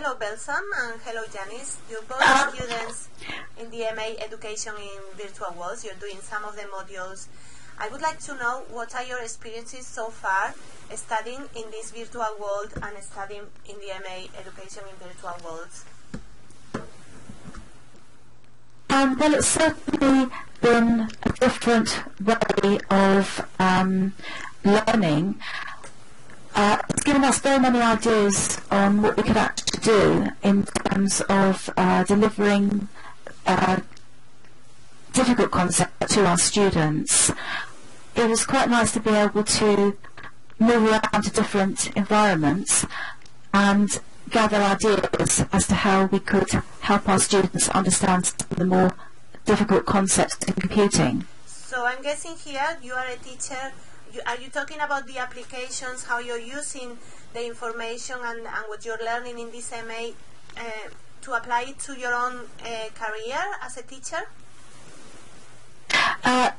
Hello Belsam and hello Janice. You're both students in the MA Education in Virtual Worlds. You're doing some of the modules. I would like to know what are your experiences so far studying in this virtual world and studying in the MA Education in Virtual Worlds. Well, it's certainly been a different way of learning. It's given us very many ideas on what we could actually do in terms of delivering difficult concepts to our students. It was quite nice to be able to move around to different environments and gather ideas as to how we could help our students understand some of the more difficult concepts in computing. So I'm guessing here you are a teacher. Are you talking about the applications, how you're using the information and what you're learning in this MA to apply it to your own career as a teacher?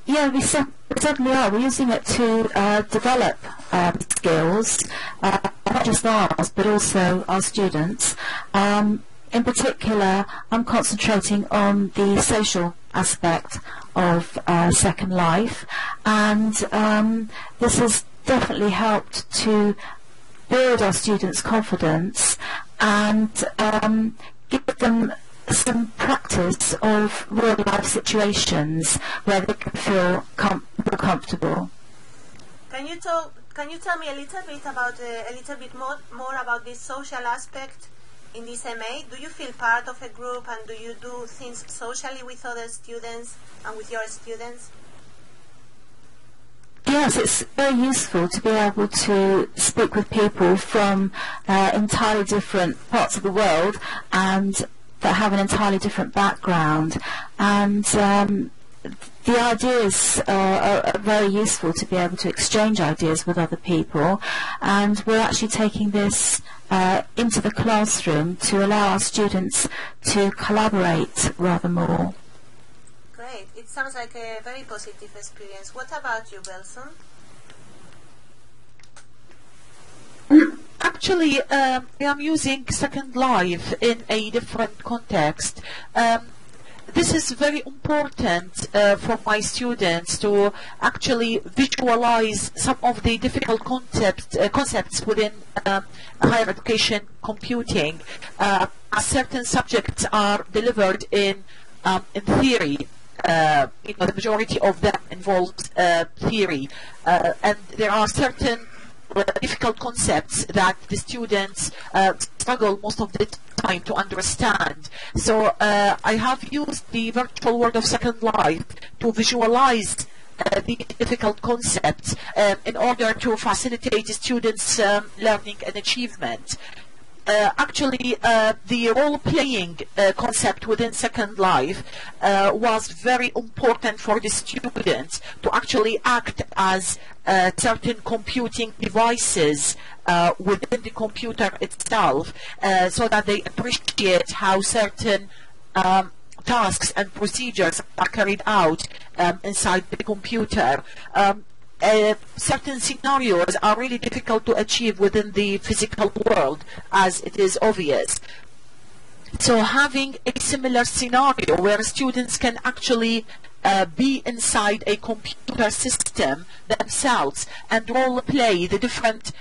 Yeah, we certainly are. We're using it to develop skills, not just ours, but also our students. In particular, I'm concentrating on the social aspect of Second Life, and this has definitely helped to build our students' confidence and give them some practice of real-life situations where they can feel more comfortable. Can you tell me a little bit more about this social aspect in this MA? Do you feel part of a group and do you do things socially with other students and with your students? Yes, it's very useful to be able to speak with people from entirely different parts of the world and that have an entirely different background, and the ideas are very useful to be able to exchange ideas with other people, and we're actually taking this into the classroom to allow our students to collaborate rather more. Great. It sounds like a very positive experience. What about you, Belsam? Actually, I am using Second Life in a different context. This is very important for my students to actually visualize some of the difficult concepts within higher education computing. Certain subjects are delivered in theory. The majority of them involves theory, and there are certain difficult concepts that the students struggle most of the time to understand. So I have used the virtual world of Second Life to visualize the difficult concepts in order to facilitate the students' learning and achievement. Actually, the role-playing concept within Second Life was very important for the students to actually act as certain computing devices within the computer itself, so that they appreciate how certain tasks and procedures are carried out inside the computer. Certain scenarios are really difficult to achieve within the physical world, as it is obvious. So having a similar scenario where students can actually be inside a computer system themselves and role play the different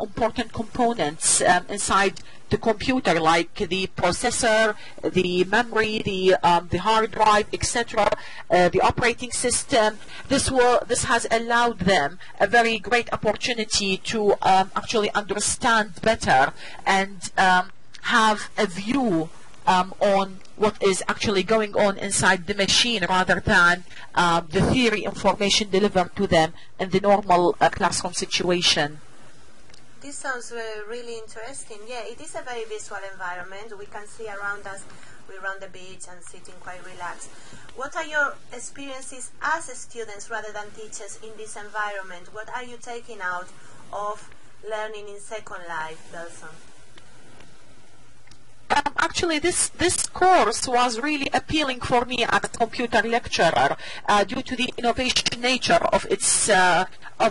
important components inside the computer, like the processor, the memory, the hard drive, etc., the operating system. This has allowed them a very great opportunity to actually understand better and have a view on what is actually going on inside the machine, rather than the theory information delivered to them in the normal classroom situation. This sounds really interesting. Yeah, it is a very visual environment. We can see around us, we're on the beach and sitting quite relaxed. What are your experiences as students rather than teachers in this environment? What are you taking out of learning in Second Life, Belsam? Actually, this course was really appealing for me as a computer lecturer due to the innovation nature of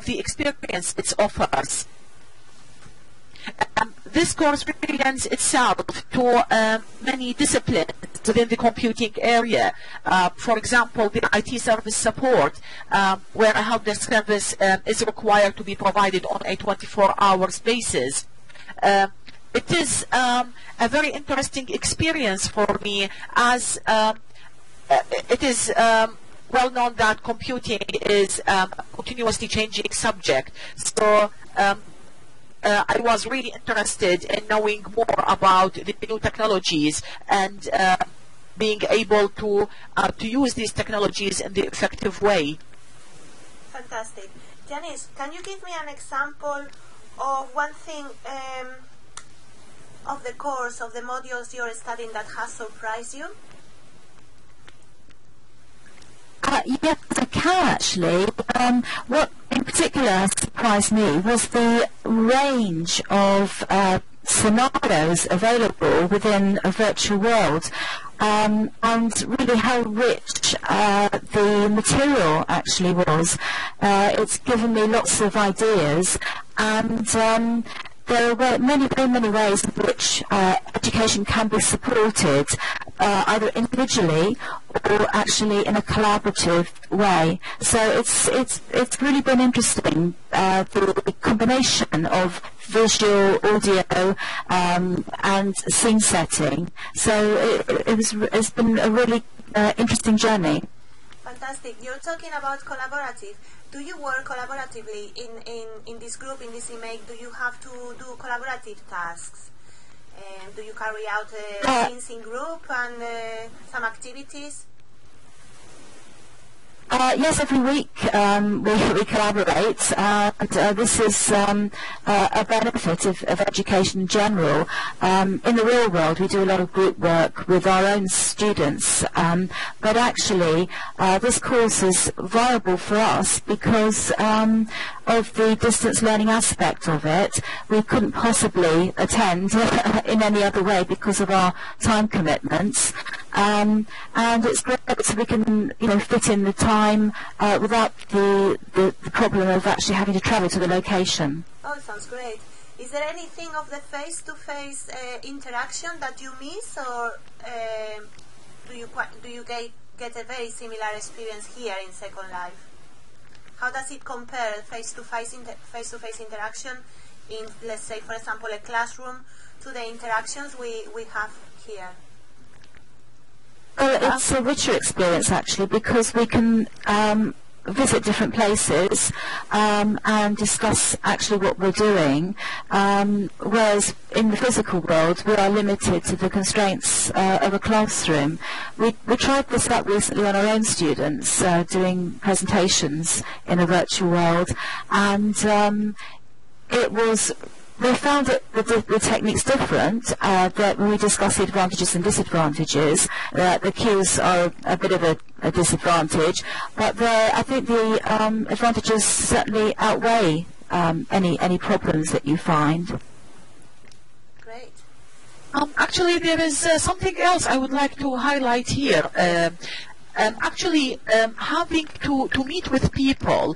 the experience it offers. This course really lends itself to many disciplines within the computing area. For example, the IT service support, where a help desk service is required to be provided on a 24-hour basis. It is a very interesting experience for me, as it is well known that computing is a continuously changing subject. So I was really interested in knowing more about the new technologies and being able to use these technologies in the effective way. Fantastic. Janice, can you give me an example of one thing of the course, of the modules you're studying that has surprised you? Yes, I can actually. What in particular has surprised me was the range of scenarios available within a virtual world, and really how rich the material actually was. It's given me lots of ideas, and there are very many ways in which education can be supported, either individually or actually in a collaborative way. So it's really been interesting, the combination of visual, audio, and scene setting. So it's been a really interesting journey. Fantastic. You're talking about collaborative. Do you work collaboratively in this group, in this IMEC? Do you have to do collaborative tasks? Do you carry out things in group and some activities? Yes, every week we collaborate, and this is a benefit of education in general. In the real world, we do a lot of group work with our own students, but actually this course is viable for us because of the distance learning aspect of it. We couldn't possibly attend in any other way because of our time commitments. And it's great so we can, fit in the time without the problem of actually having to travel to the location. Oh, sounds great. Is there anything of the face-to-face interaction that you miss, or do you get a very similar experience here in Second Life? How does it compare face-to-face interaction in, let's say, for example, a classroom to the interactions we have here? Well, it's a richer experience actually, because we can visit different places and discuss actually what we're doing, whereas in the physical world we are limited to the constraints of a classroom. We tried this out recently on our own students, doing presentations in a virtual world, and we found the techniques different, that when we discuss the advantages and disadvantages, the cues are a bit of a disadvantage, but I think the advantages certainly outweigh any problems that you find. Great. Actually, there is something else I would like to highlight here. Having to meet with people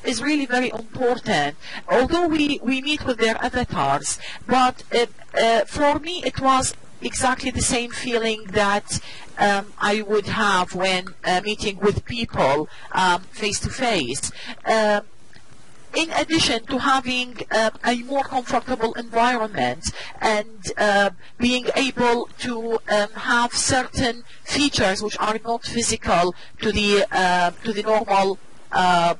is really very important. Although we meet with their avatars, but for me it was exactly the same feeling that I would have when meeting with people face to face. In addition to having a more comfortable environment and being able to have certain features which are not physical to the normal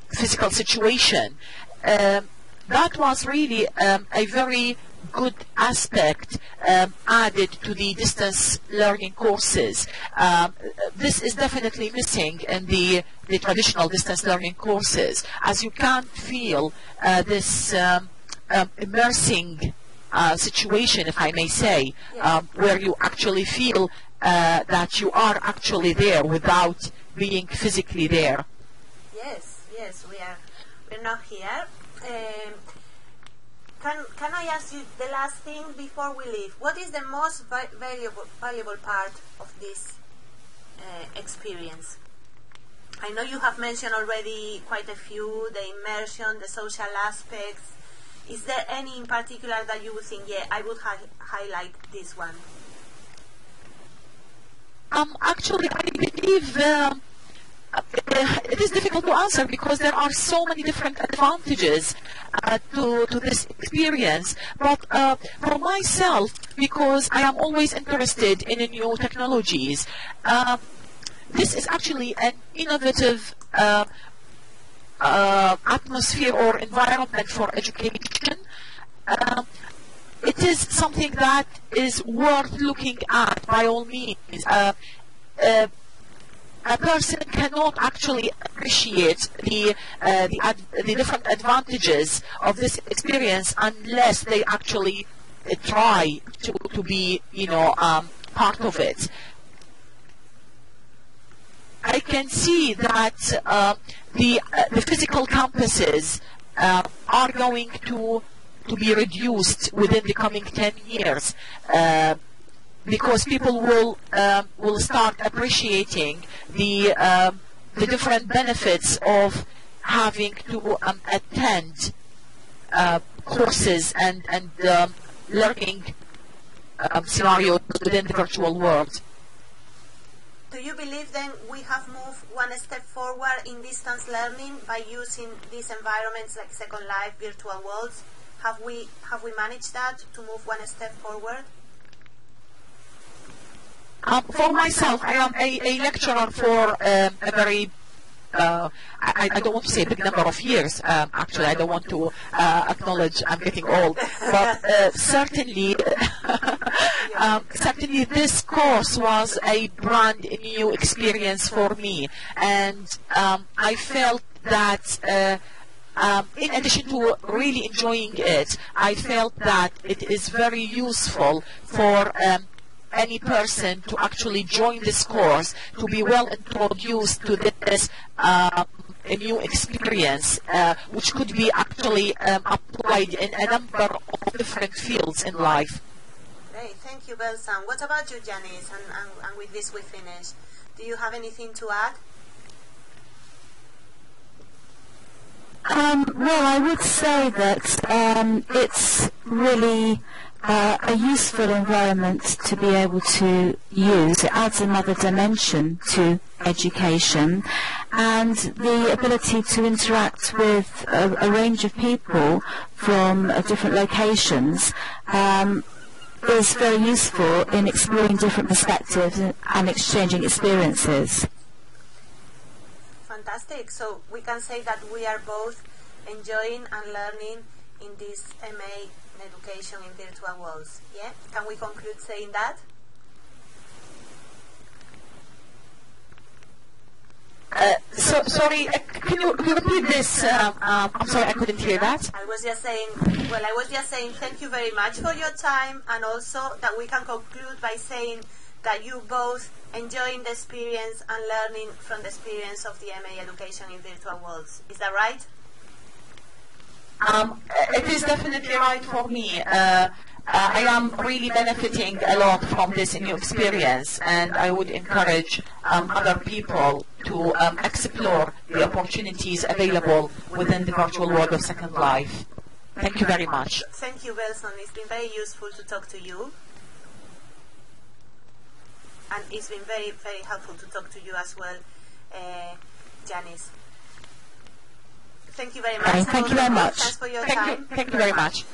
physical situation, that was really a very good aspect added to the distance learning courses. This is definitely missing in the traditional distance learning courses, as you can't feel this immersing situation, if I may say, where you actually feel that you are actually there without being physically there. Yes, we're not here. Can I ask you the last thing before we leave? What is the most valuable part of this experience? I know you have mentioned already quite a few, the immersion, the social aspects, Is there any in particular that you would think, yeah, I would highlight this one? Actually, I believe it is difficult to answer because there are so many different advantages to this experience. But for myself, because I am always interested in new technologies, this is actually an innovative atmosphere or environment for education. It is something that is worth looking at by all means. A person cannot actually appreciate the different advantages of this experience unless they actually try to be, part of it. I can see that the physical campuses are going to be reduced within the coming 10 years. Because people will start appreciating the different benefits of having to attend courses and learning scenarios within the virtual world. Do you believe then we have moved one step forward in distance learning by using these environments like Second Life, virtual worlds? Have we managed that, to move one step forward? For myself, I am a lecturer for a very, I don't want to say a big number of years, actually. I don't want to acknowledge I'm getting old, but certainly, certainly this course was a brand new experience for me, and I felt that in addition to really enjoying it, I felt that it is very useful for any person to actually join this course, to be well introduced to this a new experience, which could be actually applied in a number of different fields in life. Great, thank you, Belsam. What about you, Janice? And with this we finish. Do you have anything to add? Well, I would say that it's really a useful environment to be able to use. It adds another dimension to education, and the ability to interact with a range of people from different locations is very useful in exploring different perspectives and exchanging experiences. Fantastic. So we can say that we are both enjoying and learning in this MA in education in virtual worlds. Yeah? Can we conclude saying that? Sorry, can you repeat this? I'm sorry, I couldn't hear that. I was just saying thank you very much for your time, and also that we can conclude by saying that you both enjoying the experience and learning from the experience of the MA education in virtual worlds. Is that right? It is definitely right for me. I am really benefiting a lot from this new experience, and I would encourage other people to explore the opportunities available within the virtual world of Second Life. Thank you very much. Thank you, Belsam. It's been very useful to talk to you. And it's been very, very helpful to talk to you as well, Janice. Thank you very much. Thank you very much. Thanks for your time. Thank you very much.